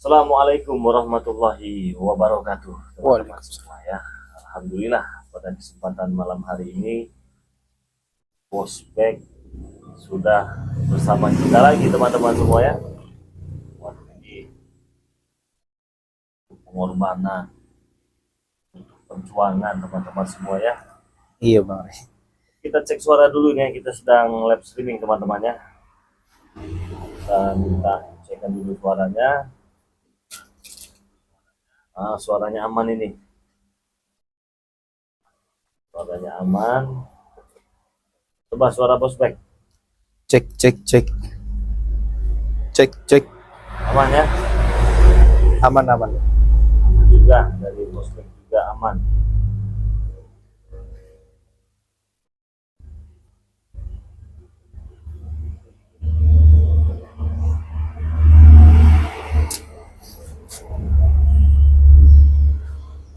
Assalamualaikum warahmatullahi wabarakatuh, teman-teman Waalaikumsalam. semua ya. Alhamdulillah pada kesempatan malam hari ini Bosbek sudah bersama kita lagi teman-teman semua ya. Wah, ini pengorbanan, perjuangan teman-teman semua ya. Iya Bang. Kita cek suara dulu nih, kita sedang live streaming teman-teman ya. Kita minta cekkan dulu suaranya. Suaranya aman ini. Suaranya aman. Coba suara Bosbek. Cek cek cek. Cek cek. Aman ya? Aman aman. Juga dari Bosbek juga aman.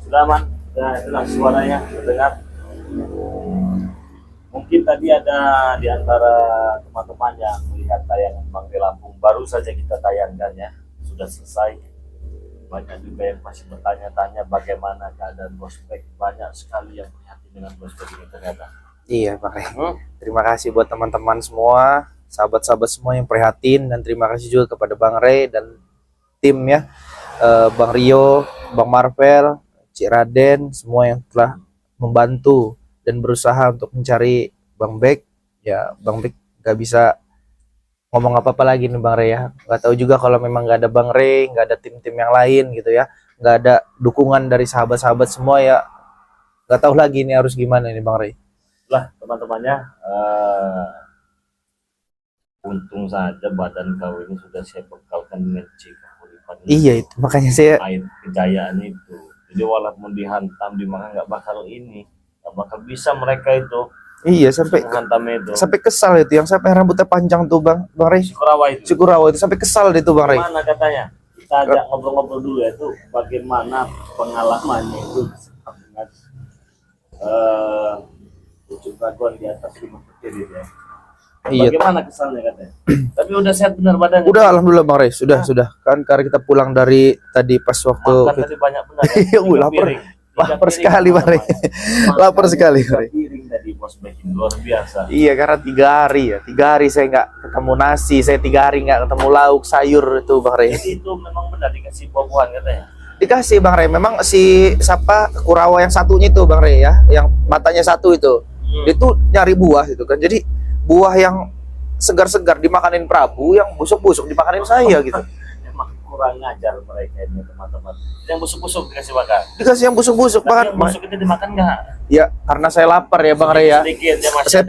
Sudah aman? Sudah jelas suaranya terdengar? Mungkin tadi ada di antara teman-teman yang melihat tayangan Bang De Lampung, baru saja kita tayangkan ya, sudah selesai. Banyak juga yang masih bertanya-tanya bagaimana keadaan Bosbek. Banyak sekali yang prihatin dengan Bosbek ini ternyata. Iya Bang. Terima kasih buat teman-teman semua, sahabat-sahabat semua yang prihatin, dan terima kasih juga kepada Bang Rey dan tim ya, Bang Rio, Bang Marvel, Cik Raden, semua yang telah membantu dan berusaha untuk mencari Bang Bek. Ya Bang Bek gak bisa ngomong apa-apa lagi nih Bang Rey ya. Nggak tahu juga kalau memang nggak ada Bang Rey, nggak ada tim-tim yang lain gitu ya, nggak ada dukungan dari sahabat-sahabat semua ya, nggak tahu lagi ini harus gimana nih Bang Rey. Lah teman-temannya, untung saja badan kau ini sudah saya bekalkan dengan CK45 Iya itu makanya saya air kejayaan itu. Jadi walaupun dihantam dimakan nggak bakal ini, nggak bakal bisa mereka itu. iya sampai Itu sampai kesal itu yang sampai rambutnya panjang tuh Bang Rey. Syukurawa itu sampai kesal itu Bang Rey. Mana katanya? Kita ajak ngobrol-ngobrol dulu ya, itu bagaimana pengalamannya itu dengan ujuk raguan di atas rumah kecil ya. Iya. Bagaimana kesannya katanya? Tapi udah sehat benar badannya? Udah alhamdulillah Bang Rey, sudah kan karena kita pulang dari tadi pas waktu makan tadi banyak benar ya? lapar sekali Bang Rey. Lapar sekali Bang Rey. Tadi Bosbek luar biasa. Iya karena 3 hari saya nggak ketemu nasi, saya 3 hari nggak ketemu lauk sayur itu Bang Rey. Jadi itu memang benar dikasih buah-buahan katanya? Dikasih Bang Rey, memang si siapa Kurawa yang satunya itu Bang Rey ya, yang matanya satu itu, dia tuh nyari buah itu kan, jadi buah yang segar-segar dimakanin Prabu, yang busuk-busuk dimakanin saya gitu. Emang kurang ngajar mereka ini teman-teman. Yang busuk-busuk dikasih makan? Dikasih yang busuk-busuk bahkan. Yang busuk itu dimakan nggak? Ya karena saya lapar ya Bang Rey ya. Saya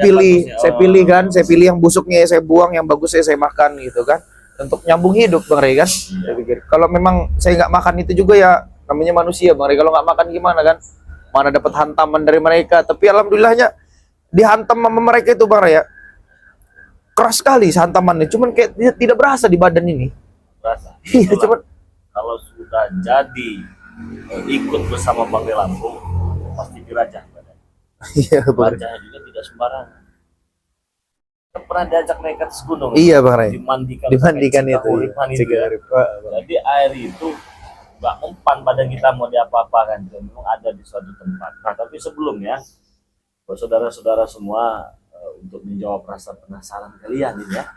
pilih kan, saya pilih yang busuknya saya buang, yang bagusnya saya makan gitu kan, untuk nyambung hidup Bang Rey kan. Saya pikir kalau memang saya nggak makan itu juga ya namanya manusia Bang Rey, kalau nggak makan gimana kan, mana dapat hantaman dari mereka. Tapi alhamdulillahnya dihantam sama mereka itu Bang Rey ya, keras sekali hantamannya, cuman kayak tidak berasa di badan ini. Berasa. Iya cuman kalau sudah jadi ikut bersama Bang De Lampung pasti dirajah badan. Iya Bang. Rajahnya juga tidak sembarangan. Kita pernah diajak mereka ke gunung. Iya Bang Rey. Dimandikan itu. Jadi air itu nggak mempan badan kita mau diapa-apakan, memang ada di suatu tempat. Nah tapi sebelumnya buat saudara-saudara semua, untuk menjawab rasa penasaran kalian ini ya,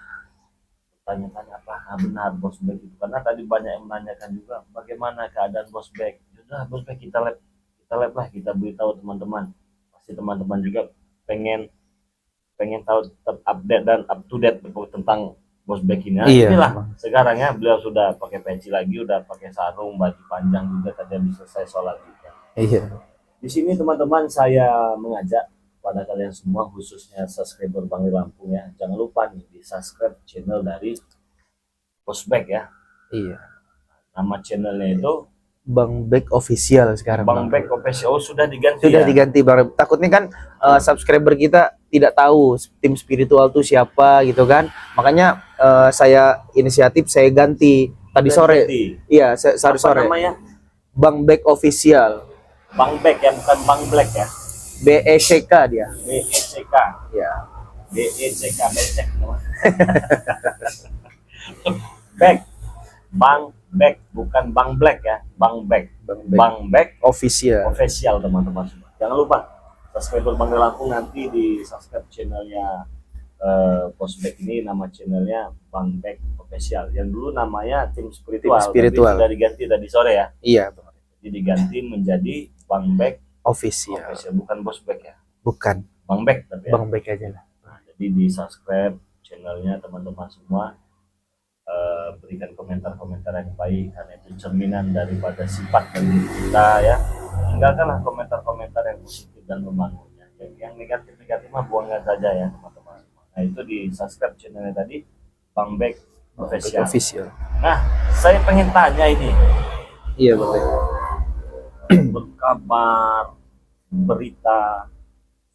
tanya-tanya apakah benar Bosbek itu, karena tadi banyak yang menanyakan juga bagaimana keadaan Bosbek. Sudah Bosbek kita live lah, kita beritahu teman-teman, pasti teman-teman juga pengen tahu update dan up to date tentang Bosbek ini. Nah, iya. Inilah sekarang ya, beliau sudah pakai peci lagi, udah pakai sarung, baju panjang juga, tadi habis selesai sholat juga. Iya. Di sini teman-teman saya mengajak pada kalian semua, khususnya subscriber Bang De Lampung ya, jangan lupa nih di subscribe channel dari Bosbek ya. Iya. Nama channelnya itu Bang Bek Official sekarang. Bang Bek Official. Oh, sudah diganti. Sudah diganti Bang. Takutnya kan subscriber kita tidak tahu tim spiritual itu siapa gitu kan. Makanya saya inisiatif, saya ganti tadi sore. Iya, sore. Namanya? Bang Bek Official. Bang Bek ya, bukan Bang Black ya. BECK dia. BECK. Ya. BECK, becek. Bek. Bang Bek, bukan Bang Black ya, Bang Bek. Bang Bek official. official teman-teman semua. Jangan lupa subscriber Bang Lampung, nanti di subscribe channelnya Postback ini, nama channelnya Bang Bek official. Yang dulu namanya Tim Spiritual, tapi sudah diganti tadi sore ya. Iya, Bang. Jadi diganti menjadi Bang Bek official. Bukan Postback ya. Bukan. Bang Bek tapi ya. Bang Bek aja lah. Nah, jadi di subscribe channelnya teman-teman semua. Berikan komentar-komentar yang baik, karena itu cerminan daripada sifat dari diri kita ya. Tinggalkanlah komentar-komentar yang positif dan membangunnya. Yang negatif-negatif mah buangkan saja ya teman-teman. Nah itu di subscribe channelnya tadi Bang Bek official. Nah saya pengen tanya ini. Iya betul. Berkabar, berita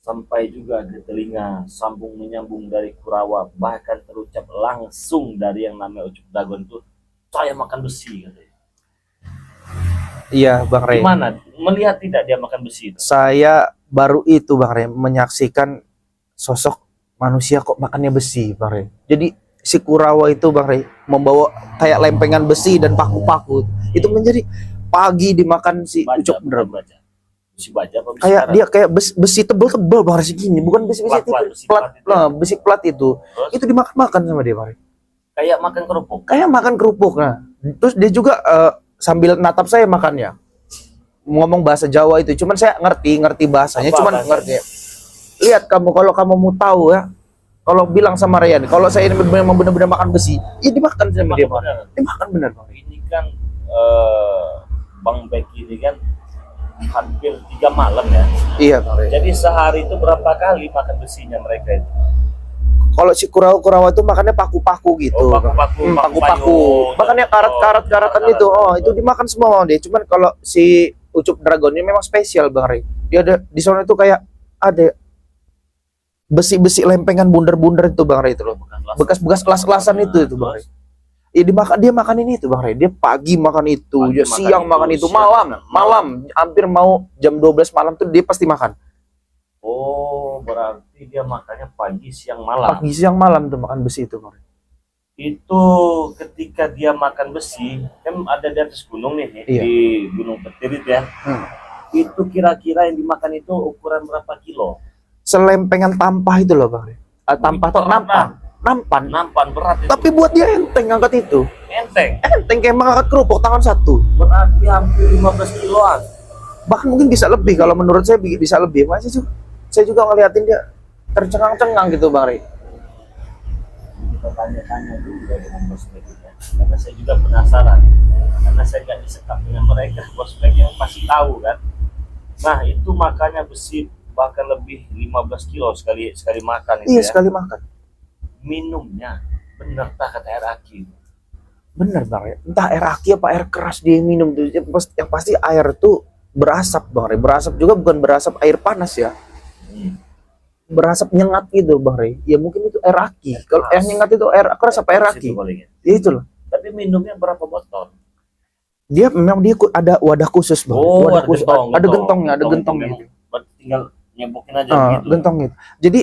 sampai juga ke telinga, sambung menyambung dari Kurawa, bahkan terucap langsung dari yang namanya Ucup Dagon itu, saya makan besi katanya. Iya Bang Rey. Gimana? Melihat tidak dia makan besi itu? Saya baru itu Bang Rey menyaksikan sosok manusia kok makannya besi Bang Rey. Jadi si Kurawa itu Bang Rey membawa kayak lempengan besi dan paku-paku. Itu menjadi pagi dimakan si Ucup Dagon. Besi baja apa besi kayak karat? Dia kayak besi tebel-tebel Bang Rey segini, bukan besi-besi plat. Nah, besi plat itu. Terus? Itu dimakan-makan sama dia Bang Rey. Kayak makan kerupuk. Kayak makan kerupuk. Nah, terus dia juga sambil natap saya makannya. Ngomong bahasa Jawa itu, cuman saya ngerti bahasanya, apa cuman bahasanya? ngerti. Lihat kamu, kalau kamu mau tahu ya, kalau bilang sama Ryan, kalau saya ini benar-benar makan besi, ya dimakan sama dia Bang. Dimakan benar Bang. Ini kan Bang Bek ini kan hampir 3 malam ya. Iya Bang. Jadi sehari itu berapa kali makan besinya mereka itu? Kalau si Kurawa itu makannya paku-paku gitu. Oh, paku-paku. Makannya karat-karatan itu. Oh, itu dimakan semua Bang dia. Cuman kalau si Ucup Dragon ini memang spesial Bang Rey. Dia ada di sana itu kayak ada besi-besi lempengan bundar-bundar itu Bang Rey itu loh. Bekas-bekas kelas-kelasan itu Bang Rey. Ya dia makan ini itu Bang Rey. Dia pagi makan itu, dia siang makan itu, malam hampir mau jam 12 malam tuh dia pasti makan. Oh, berarti dia makannya pagi, siang, malam. Pagi, siang, malam tuh makan besi itu Bang Rey. Itu ketika dia makan besi, kan ada di atas gunung nih, iya. Di Gunung Petirit ya. Itu kira-kira yang dimakan itu ukuran berapa kilo? Selempengan tampah itu loh Bang Rey. Tampah atau nampan berat itu. Tapi buat dia enteng angkat itu. Enteng kayak mengangkat kerupuk tangan satu. Berarti hampir 15 kiloan. Bahkan mungkin bisa lebih, kalau menurut saya bisa lebih. Masih saya juga ngeliatin dia tercengang-cengang gitu Bang Rey. Kita tanya-tanya juga dengan prospeknya, karena saya juga penasaran, karena saya nggak disekap dengan mereka. Prospek yang pasti tahu kan. Nah itu makannya besi bahkan lebih 15 kilo sekali makan itu. Iya ya. Sekali makan. Minumnya bener tak kata air aki? Bener Bang Rey. Entah air aki apa air keras dia minum tuh. Yang pasti air tuh berasap Bang Rey. Berasap juga bukan berasap air panas ya. Berasap nyengat gitu Bang Rey. Ya mungkin itu air aki. Kalau air nyengat itu air keras apa air aki? Ya itu loh. Tapi minumnya berapa botol? Dia memang ada wadah khusus Bang. Oh, wadah khusus. Ada gentongnya gitu. Tinggal nyebukin aja gitu. Gentong gitu. Jadi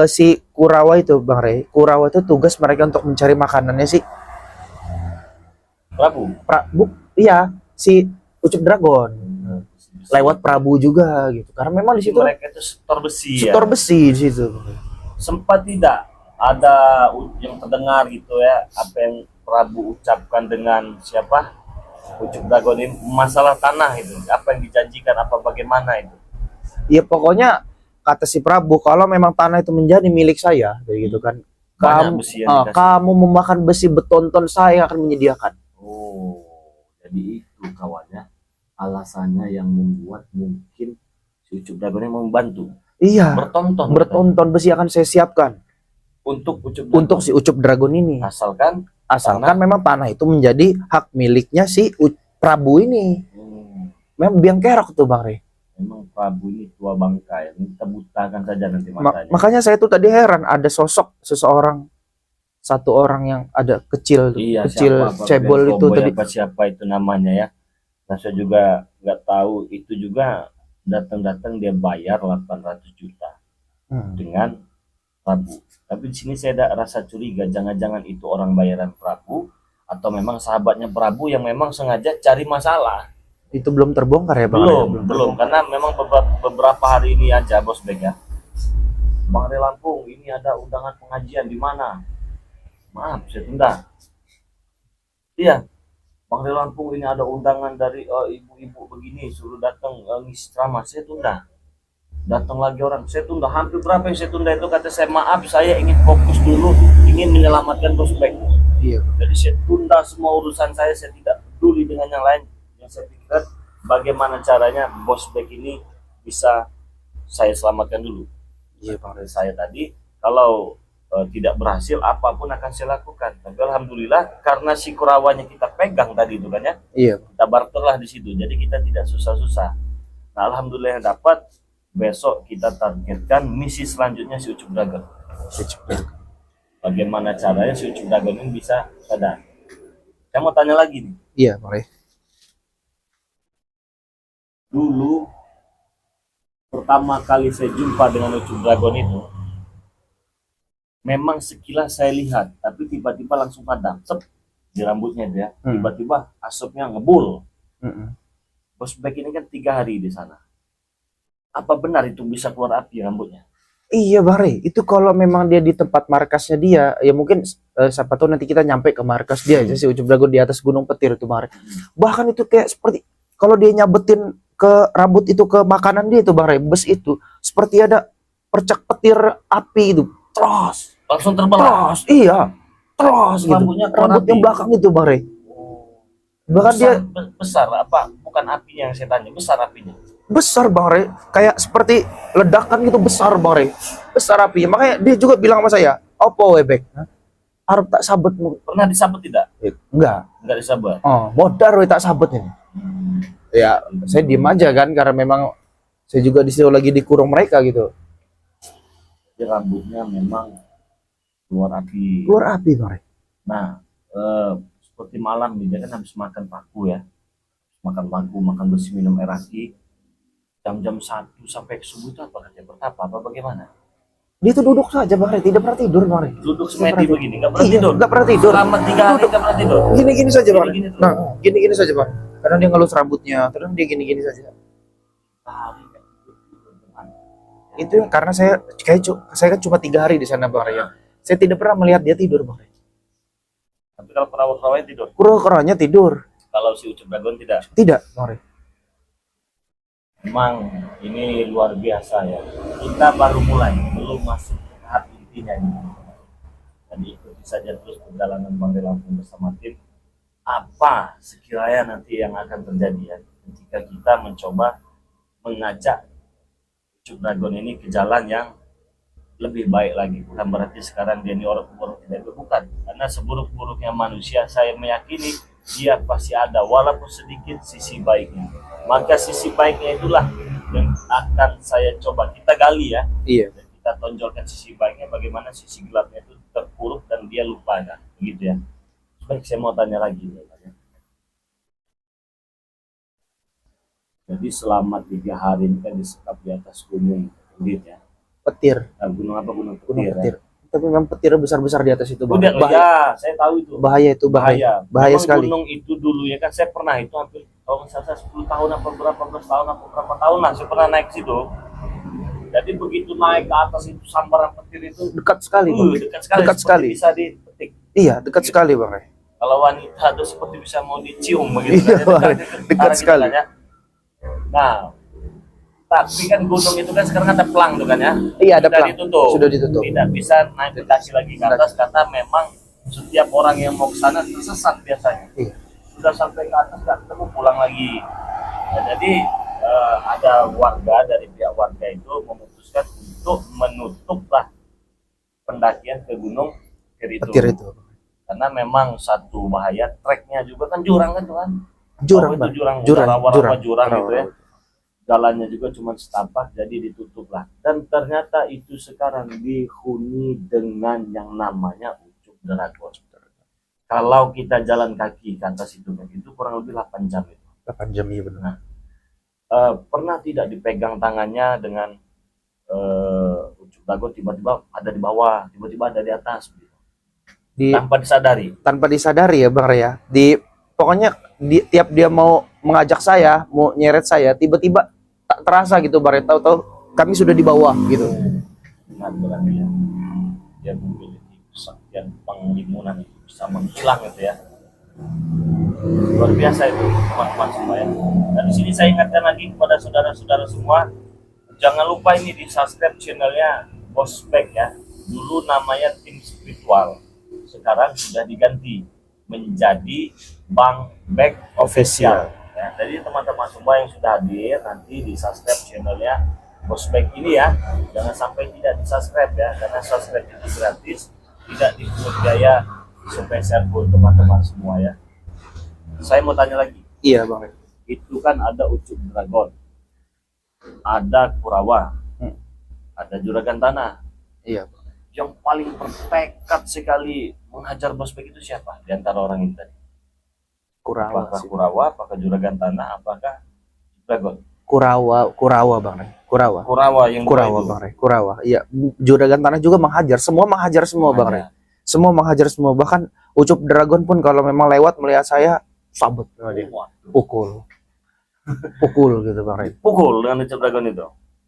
si Kurawa itu Bang Rey, Kurawa itu tugas mereka untuk mencari makanannya si Prabu. Iya, si Ucup Dragon. Lewat Prabu juga gitu. Karena memang di situ mereka itu setor besi. Setor besi di situ. Sempat tidak ada yang terdengar gitu ya, apa yang Prabu ucapkan dengan siapa? Ucup Dragon ini masalah tanah itu. Apa yang dijanjikan, apa bagaimana itu? Ya pokoknya kata si Prabu, kalau memang tanah itu menjadi milik saya, kayak gitu kan. Kamu memakan besi betonton, saya akan menyediakan. Oh, jadi itu kawannya alasannya yang membuat mungkin si Ucup Dragon yang membantu. Iya. Bertonton besi akan saya siapkan untuk Ucup Dragon. Untuk si Ucup Dragon ini. Asalkan memang tanah itu menjadi hak miliknya si Prabu ini. Memang biang kerok tuh Bang Rey. Memang Prabu ini tua bangkai, kita butakan saja nanti matanya. Makanya saya tuh tadi heran, ada sosok satu orang yang ada kecil cebol itu tadi. Siapa itu namanya ya? Nah saya juga nggak tahu, itu juga datang dia bayar 800 juta dengan Prabu. Tapi di sini saya ada rasa curiga, jangan-jangan itu orang bayaran Prabu atau memang sahabatnya Prabu yang memang sengaja cari masalah. Itu belum terbongkar ya Bang? Belum, karena memang beberapa hari ini aja Bos Bek ya, Bang Re Lampung ini ada undangan pengajian di mana, maaf saya tunda. Iya, Bang Re Lampung ini ada undangan dari ibu-ibu begini suruh datang ngisi ceramah, saya tunda. Datang lagi orang, saya tunda. Hampir berapa yang saya tunda itu, kata saya maaf saya ingin fokus dulu, ingin menyelamatkan prospek. Iya. Jadi saya tunda semua urusan saya tidak peduli dengan yang lain. Yang saya pikirkan bagaimana caranya prospek ini bisa saya selamatkan dulu. Iya Bang. Saya tadi kalau tidak berhasil apapun akan saya lakukan. Tapi alhamdulillah karena si kurawanya kita pegang tadi itu kan ya. Iya. Kita barterlah di situ. Jadi kita tidak susah-susah. Nah alhamdulillah yang dapat. Besok kita targetkan misi selanjutnya si Ucup Dragon. Bagaimana caranya si Ucup Dragon ini bisa sadar. Saya mau tanya lagi nih. Iya Bang Re. Dulu pertama kali saya jumpa dengan Ucup Dragon itu, memang sekilas saya lihat, tapi tiba-tiba langsung padam. Sep, di rambutnya itu ya. Tiba-tiba asapnya ngebul. Bos Bek ini kan 3 hari di sana. Apa benar itu bisa keluar api rambutnya? Iya Bang Re, itu kalau memang dia di tempat markasnya dia, ya mungkin siapa tahu nanti kita nyampe ke markas dia aja si Ucup Dragon di atas Gunung Petir itu Bang Re. Bahkan itu kayak seperti kalau dia nyabetin ke rambut itu ke makanan dia itu Bang Re, bes itu seperti ada percak petir api itu. Terus Langsung terbelah. terus iya. Terus gitu. Rambutnya Rambutnya belakang itu Bang Re. Bahkan dia besar apa? Bukan apinya yang saya tanya, besar apinya. Besar Bang Re, kayak seperti ledakan gitu besar Bang Re. Besar apinya. Makanya dia juga bilang sama saya, "Opo webek? Arep tak sabetmu." Pernah disabet tidak? Enggak. Enggak disabet. Oh, modar we tak sabet ini. Ya, saya diem aja kan karena memang saya juga di situ lagi dikurung mereka gitu. Jadi rambutnya memang keluar api. Keluar api Bang Re. Nah, seperti malam nih, dia kan habis makan paku ya. Makan paku, makan besi, minum air aki. Jam-jam 1 sampai ke subuh itu apa katanya? Bertapa apa bagaimana? Dia tuh duduk saja Bang Re, tidak pernah tidur Bang Re. Duduk semedi begini, nggak pernah Iya, tidur. nggak pernah tidur. Selama 3 hari nggak pernah tidur. Gini-gini saja Bang Re. Gini-gini terus. Nah, gini-gini saja Bang. Kadang dia ngelus rambutnya, kadang dia gini-gini saja. Itu karena saya saya kan cuma 3 hari di sana Bang Re ya. Saya tidak pernah melihat dia tidur Bang Re. Tapi kalau perawat-perawatnya tidur. Kura-kuranya tidur. Kalau si Ucup Dragon tidak. Tidak Bang Re. Memang ini luar biasa ya. Kita baru mulai, belum masuk ke tahap intinya ini. Jadi ikuti saja terus perjalanan Bang Re Lampung bersama tim. Apa sekiranya nanti yang akan terjadi ya ketika kita mencoba mengajak Ucup Dragon ini ke jalan yang lebih baik lagi. Bukan berarti sekarang dia ini orang tidak bukan. Karena seburuk-buruknya manusia, saya meyakini dia pasti ada walaupun sedikit sisi baiknya. Maka sisi baiknya itulah yang akan saya coba kita gali ya. Iya. Dan kita tonjolkan sisi baiknya, bagaimana sisi gelapnya itu terpuruk dan dia lupa kan, begitu ya. Baik, saya mau tanya lagi ya. Jadi selama 3 hari ini kan disekap di atas gunung, ya. Petir. Gunung apa? Gunung Gunung Petir. Petir. Tapi memang petir besar-besar di atas itu Bang. Udah, ya, saya tahu itu. Bahaya itu bahaya. Bahaya Memang sekali. Gunung itu dulu ya kan saya pernah itu hampir kalau nggak salah 10 tahun apa berapa belas tahun apa berapa tahun lah saya pernah naik situ. Jadi begitu naik ke atas itu sambaran petir itu Dekat sekali Bang. dekat sekali. Dekat sekali. Bisa dipetik. Iya, dekat sekali Bang Re. Kalau wanita itu seperti bisa mau dicium begitu. Iya, Bang. Dekat sekali. Kan, ya. Nah, tapi kan gunung itu kan sekarang ada pelang tuh kan ya. Iya, ada Sudah pelang. ditutup. Sudah ditutup. Tidak bisa naik ke kaki lagi ke atas karena memang setiap orang yang mau ke sana tersesat biasanya. Iya. Sudah sampai ke atas nggak ketemu pulang lagi. Nah, jadi ada warga dari pihak warga itu memutuskan untuk menutup lah pendakian ke gunung Petir itu. karena memang satu bahaya, treknya juga kan jurang kan tuhan. Jurang Itu Bang. jurang, Jurang. rawa-rawa jurang gitu ya. Rawa-rawa. Jalannya juga cuma setapak, jadi ditutup lah. Dan ternyata itu sekarang dihuni dengan yang namanya Ucup Dragon. Kalau kita jalan kaki ke atas itu kurang lebih 8 jam itu. 8 jam iya benar. Nah, pernah tidak dipegang tangannya dengan Ucup Dragon tiba-tiba ada di bawah, tiba-tiba ada di atas gitu. tanpa disadari ya Bang Ray ya. Pokoknya tiap dia mau mengajak saya, mau nyeret saya, tiba-tiba tak terasa gitu Bang Ray, tahu-tahu kami sudah di bawah gitu. Ingat berarti ya, dia memiliki kesaktian penglimunan itu bisa menghilang gitu ya. Luar biasa itu teman-teman semua ya. Dan di sini saya ingatkan lagi kepada saudara-saudara semua, jangan lupa ini di subscribe channelnya Bossback ya. Dulu namanya Tim Spiritual, sekarang sudah diganti menjadi Bang Back Official. Ya, jadi teman-teman semua yang sudah hadir nanti di subscribe channelnya Bossback ini ya. Jangan sampai tidak di subscribe ya, karena subscribe itu gratis, tidak dipungut biaya spesial buat teman-teman semua ya. Saya mau tanya lagi. Iya Bang Ray. Itu kan ada Ucup Dragon, ada Kurawa, ada Juragan Tanah. Iya. Yang paling bertekad sekali menghajar Bossback itu siapa di antara orang ini tadi? Kurawa. Apakah Kurawa, apakah Juragan Tanah, apakah Dragon? Kurawa Bang Ray. Kurawa yang Kurawa Bang Ray. Kurawa. Iya, Juragan Tanah juga menghajar, semua menghajar semua Bang Ray. Semua menghajar semua, bahkan Ucup Dragon pun kalau memang lewat melihat saya sabut sama dia. Pukul gitu Bang Ray. Pukul dengan Ucup Dragon itu.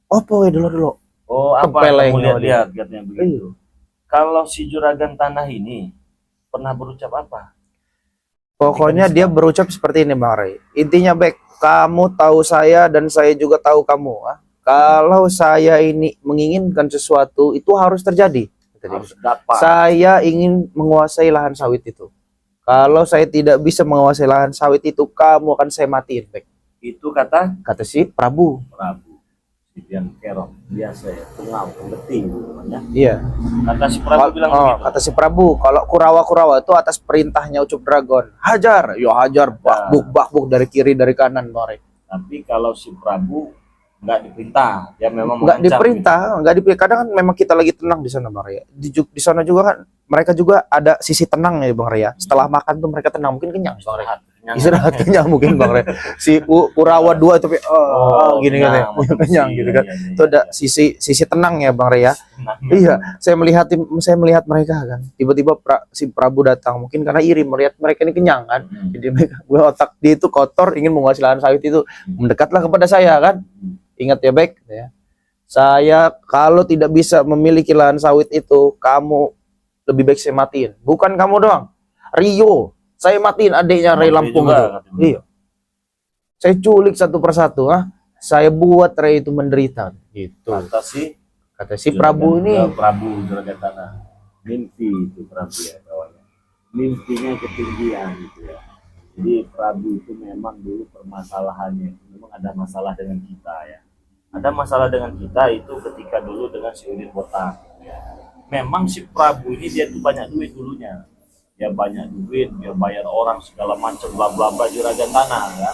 Oh, poe dulu. Oh, apa Kepeleng kamu lihat katanya begitu. Kalau si Juragan Tanah ini pernah berucap apa? Pokoknya dia berucap seperti ini Bang Ray. Intinya baik, kamu tahu saya dan saya juga tahu kamu. Kalau saya ini menginginkan sesuatu itu harus terjadi. Harus dapat. Saya ingin menguasai lahan sawit itu. Kalau saya tidak bisa menguasai lahan sawit itu, kamu akan saya matiin, baik. Itu kata si Prabu. Yang kerok biasa ya, tungau, pengeting namanya. Iya. Kata si Prabu bilang begitu. Kata si Prabu, kalau Kurawa itu atas perintahnya Ucup Dragon. Hajar, yo hajar, bakbuk dari kiri dari kanan, Bang. Tapi kalau si Prabu nggak diperintah, ya memang nggak diperintah. Kadang kan memang kita lagi tenang di sana, Bang Ray. Di sana juga kan mereka juga ada sisi tenang ya, Bang Ray. Setelah makan tuh mereka tenang, mungkin kenyang, Bang Ray. Istirahat kenyang mungkin Bang Ray. Si Kurawa 2 itu gini kan kenyang gitu kan. Itu ada sisi tenang ya Bang Ray ya. Iya, saya melihat mereka kan. Tiba-tiba si Prabu datang, mungkin karena iri melihat mereka ini kenyang kan. Jadi otak dia itu kotor, ingin menguasai lahan sawit itu. Mendekatlah kepada saya kan. Ingat ya baik ya. Saya kalau tidak bisa memiliki lahan sawit itu, kamu lebih baik saya matiin. Bukan kamu doang. Rio saya matiin adiknya Ray Lampung itu. Iya. Saya culik satu persatu, saya buat Ray itu menderita gitu. Kata si Prabu ini. Prabu Juragan Tanah. Mimpi itu Prabu ya kawannya. Mimpinya ketinggian gitu ya. Jadi Prabu itu memang dulu permasalahannya memang ada masalah dengan kita ya. Ada masalah dengan kita itu ketika dulu dengan si Udin Botak. Ya. Memang si Prabu ini dia tuh banyak duit dulunya. Dia banyak duit, dia bayar orang segala macam bla bla bla Juragan Tanah ya.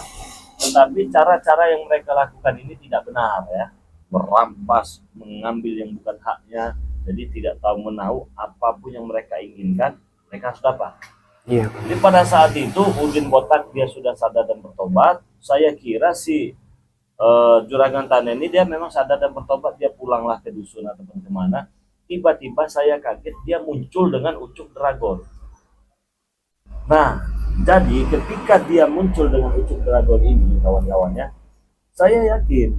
Tetapi cara-cara yang mereka lakukan ini tidak benar ya. Merampas, mengambil yang bukan haknya. Jadi tidak tahu menahu apapun yang mereka inginkan, mereka harus dapat. Iya. Jadi pada saat itu Udin Botak dia sudah sadar dan bertobat. Saya kira si Juragan Tanah ini dia memang sadar dan bertobat, dia pulanglah ke dusun ataupun kemana. Tiba-tiba saya kaget dia muncul dengan Ucup Dragon. Nah, jadi ketika dia muncul dengan Ucup Dragon ini kawan-kawannya, saya yakin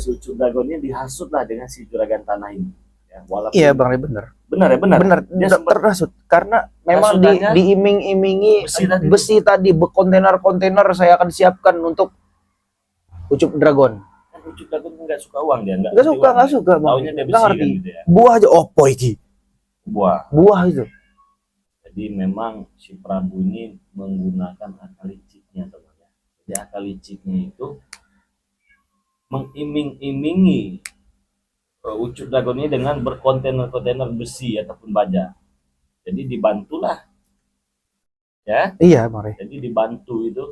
si Ucup Dragon ini dihasutlah dengan si Juragan Tanah ini. Ya, walaupun iya Bang Ray benar. Dia terhasut karena memang diiming-imingi besi tadi kontainer saya akan siapkan untuk Ucup Dragon. Ucup Dragon nggak suka uang dia, nggak suka Taunya dia besi kan gitu ya. Buah aja opo iki. Buah itu. Jadi memang si Prabu ini menggunakan akal liciknya teman-teman. Jadi akal liciknya itu mengiming-imingi Ucup Dragon ini dengan berkontainer-kontainer besi ataupun baja. Jadi dibantulah. Ya? Iya, Bang Ray. Jadi dibantu itu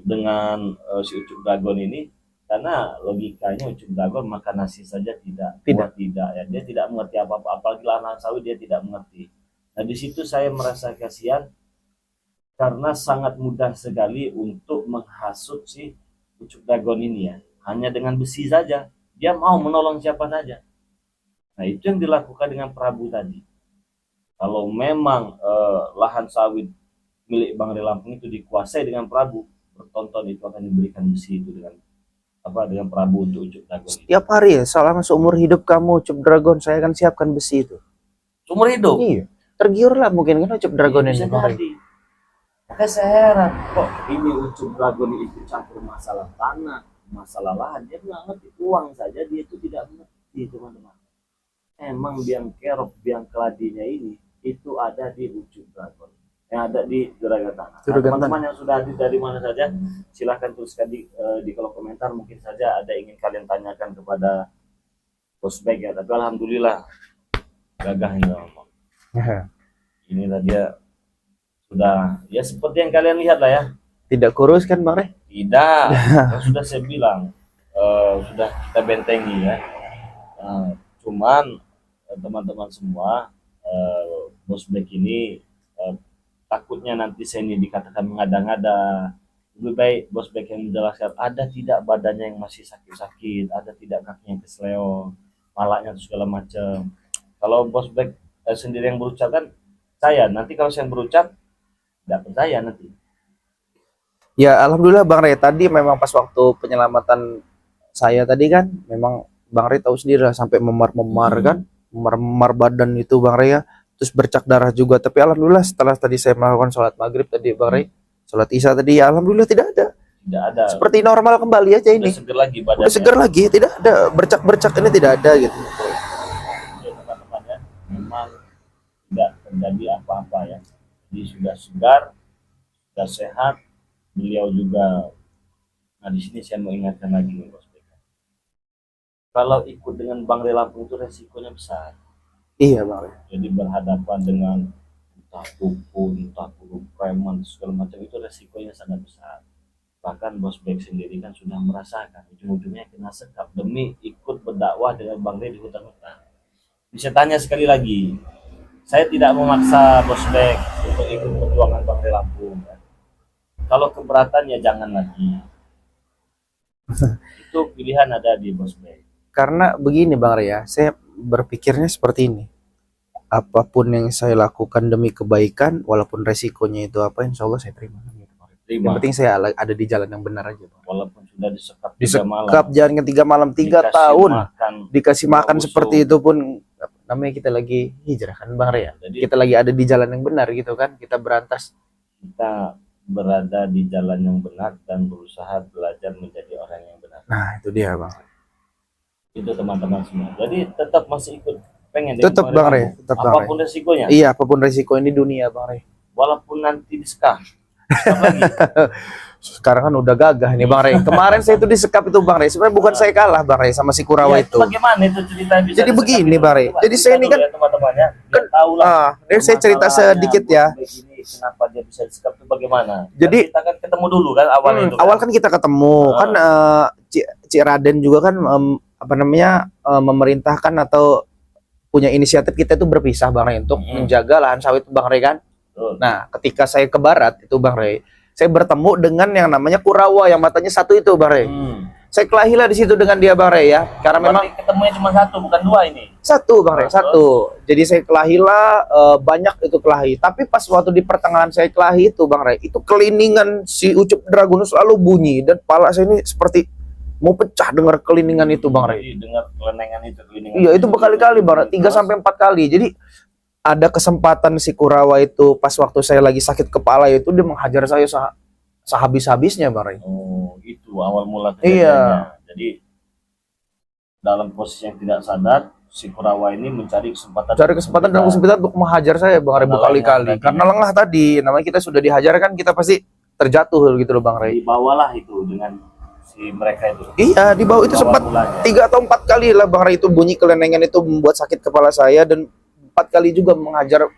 dengan si Ucup Dragon ini, karena logikanya Ucup Dragon makan nasi saja tidak ya. Dia tidak mengerti apa-apa, apalagi lahan sawit dia tidak mengerti. Nah di situ saya merasa kasihan karena sangat mudah sekali untuk menghasut si Ucup Dragon ini ya. Hanya dengan besi saja dia mau menolong siapa saja. Nah itu yang dilakukan dengan Prabu tadi. Kalau memang lahan sawit milik Bang Ray Lampung itu dikuasai dengan Prabu, bertonton itu akan diberikan besi itu dengan dengan Prabu untuk Ucup Dagon itu. Setiap hari ya, selama seumur hidup kamu Ucup Dragon, saya akan siapkan besi itu. Seumur hidup. Iya. Tergiur lah mungkin kan Ucup Dragon ini. Bisa jadi. Makanya saya heran, kok ini Ucup Dragon itu campur masalah tanah, masalah lahan. Dia nggak ngerti, uang saja dia itu tidak mengerti, teman-teman. Emang biang kerok, biang keladinya ini itu ada di Ucup Dragon, yang ada di Juragan Tanah. Nah, teman-teman yang sudah hadir dari mana saja, silahkan tuliskan di kolom komentar. Mungkin saja ada ingin kalian tanyakan kepada Bos Bek ya. Tapi alhamdulillah gagah ini teman-teman. Inilah dia sudah ya seperti yang kalian lihat lah ya. Tidak kurus kan Bang Ray? Tidak, yang sudah saya bilang sudah kita bentengi ya. Cuman teman-teman semua, Bos Bek ini takutnya nanti saya ini dikatakan mengada-ngada. Lebih baik Bos Bek yang menjelaskan, ada tidak badannya yang masih sakit-sakit, ada tidak kakinya yang kesleo, malaknya segala macam. Kalau Bos Bek sendiri yang berucap kan, saya nanti kalau saya berucap tidak percaya nanti. Ya alhamdulillah Bang Ray, tadi memang pas waktu penyelamatan saya tadi kan, memang Bang Ray tahu sendiri lah, sampai memar-memar kan, memar badan itu Bang Ray ya, terus bercak darah juga. Tapi alhamdulillah setelah tadi saya melakukan sholat maghrib tadi Bang Ray, sholat isya tadi, ya alhamdulillah tidak ada. Tidak ada. Seperti normal kembali aja ini. Udah seger lagi badannya. Udah seger lagi, tidak ada bercak-bercak ini, tidak ada gitu. Ya, teman-teman ya, memang tidak terjadi apa-apa ya. Jadi sudah segar, sudah sehat. Beliau juga. Nah di sini saya mau ingatkan lagi nih Bos Bek. Kalau ikut dengan Bang Ray Lampung itu resikonya besar. Iya Bang Ray. Jadi berhadapan dengan entah dukun, entah guru preman segala macam, itu resikonya sangat besar. Bahkan Bos Bek sendiri kan sudah merasakan ujung-ujungnya kena sekap demi ikut berdakwah dengan Bang Ray di hutan-hutan. Bisa tanya sekali lagi, saya tidak memaksa Bos Bek untuk ikut perjuangan Bang Ray Lampung. Ya. Kalau keberatan ya jangan lagi. Itu pilihan ada di Bos Bek. Karena begini Bang Ray ya, saya berpikirnya seperti ini. Apapun yang saya lakukan demi kebaikan, walaupun resikonya itu apa, insya Allah saya terima. Yang penting saya ada di jalan yang benar aja Bang. Walaupun sudah disekap 3 malam. Disekap jalan ke 3 malam, 3 tahun. Dikasih makan busuk. seperti itu pun, namanya kita lagi hijrah kan Bang Ray ya. Jadi, kita lagi ada di jalan yang benar gitu kan, kita berantas. Kita berada di jalan yang benar dan berusaha belajar menjadi orang yang benar. Nah itu dia Bang. Itu teman-teman semua. Jadi tetap masih ikut, pengen tetap Bang Ray, tetap Bang Ray. Apapun resikonya. Iya, apapun resiko ini dunia Bang Ray. Walaupun nanti disekap lagi. Sekarang kan udah gagah nih Bang Ray. Kemarin saya itu disekap itu Bang Ray. Sebenarnya bukan saya kalah Bang Ray sama si Kurawa Ya, itu. Bagaimana itu cerita bisa? Jadi begini Bang Ray. Jadi saya ini kan teman-temannya kan tahu lah. Saya cerita sedikit ya. Kenapa dia bisa disekap itu bagaimana? Jadi kita kan ketemu dulu kan awalnya itu. Awal kan kita ketemu kan Cik Raden juga kan memerintahkan atau punya inisiatif kita itu berpisah Bang Ray untuk menjaga lahan sawit Bang Ray kan. Nah, ketika saya ke barat itu Bang Ray, saya bertemu dengan yang namanya Kurawa yang matanya satu itu Bang Ray. Saya kelahilah di situ dengan dia Bang Ray ya, karena memang ketemunya cuma satu bukan 2 ini. Satu Bang Ray, satu. Jadi saya kelahilah banyak itu kelahi. Tapi pas waktu di pertengahan saya kelahi itu Bang Ray, itu keliningan si Ucup Dragon selalu bunyi dan kepala saya ini seperti mau pecah dengar keliningan itu Bang Ray. Dengar kelenengan itu, keliningan. Iya, itu berkali-kali Bang Ray, 3 sampai 4 kali. Jadi ada kesempatan si Kurawa itu pas waktu saya lagi sakit kepala itu dia menghajar saya sehabis-habisnya Bang Ray. Oh, itu awal mula kejadiannya. Iya. Jadi dalam posisi yang tidak sadar si Kurawa ini mencari kesempatan dan kesempatan untuk menghajar saya Bang Ray berkali-kali. Karena lengah tadi, namanya kita sudah dihajar kan kita pasti terjatuh gitu loh Bang Ray. Dibawalah itu dengan si mereka itu. Iya, di bawah itu sempat 3 atau 4 kali lah Bang Ray itu bunyi kelenengan itu membuat sakit kepala saya dan 4 kali juga menghajar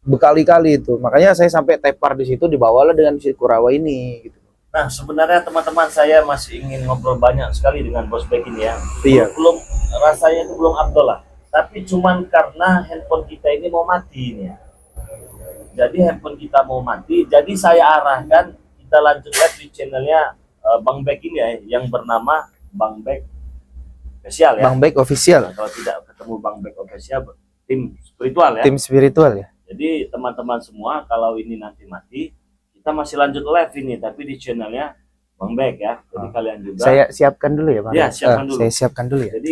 berkali-kali itu. Makanya saya sampai tepar di situ, dibawalah dengan si Kurawa ini gitu. Nah, sebenarnya teman-teman saya masih ingin ngobrol banyak sekali dengan Bos Bek ini ya. Iya. Belum rasanya itu belum afdol lah. Tapi cuman karena handphone kita ini mau mati ini ya. Jadi handphone kita mau mati, jadi saya arahkan kita lanjutkan di channelnya Bang Bek ini ya, yang bernama Bang Bek Official ya. Bang Bek Official. Nah, kalau tidak ketemu Bang Bek Official, tim spiritual ya. Tim spiritual ya. Jadi teman-teman semua, kalau ini nanti mati, kita masih lanjut live ini, tapi di channelnya Bang Bek ya. Jadi kalian juga. Saya siapkan dulu ya Bang. Iya, siapkan dulu. Saya siapkan dulu ya. Jadi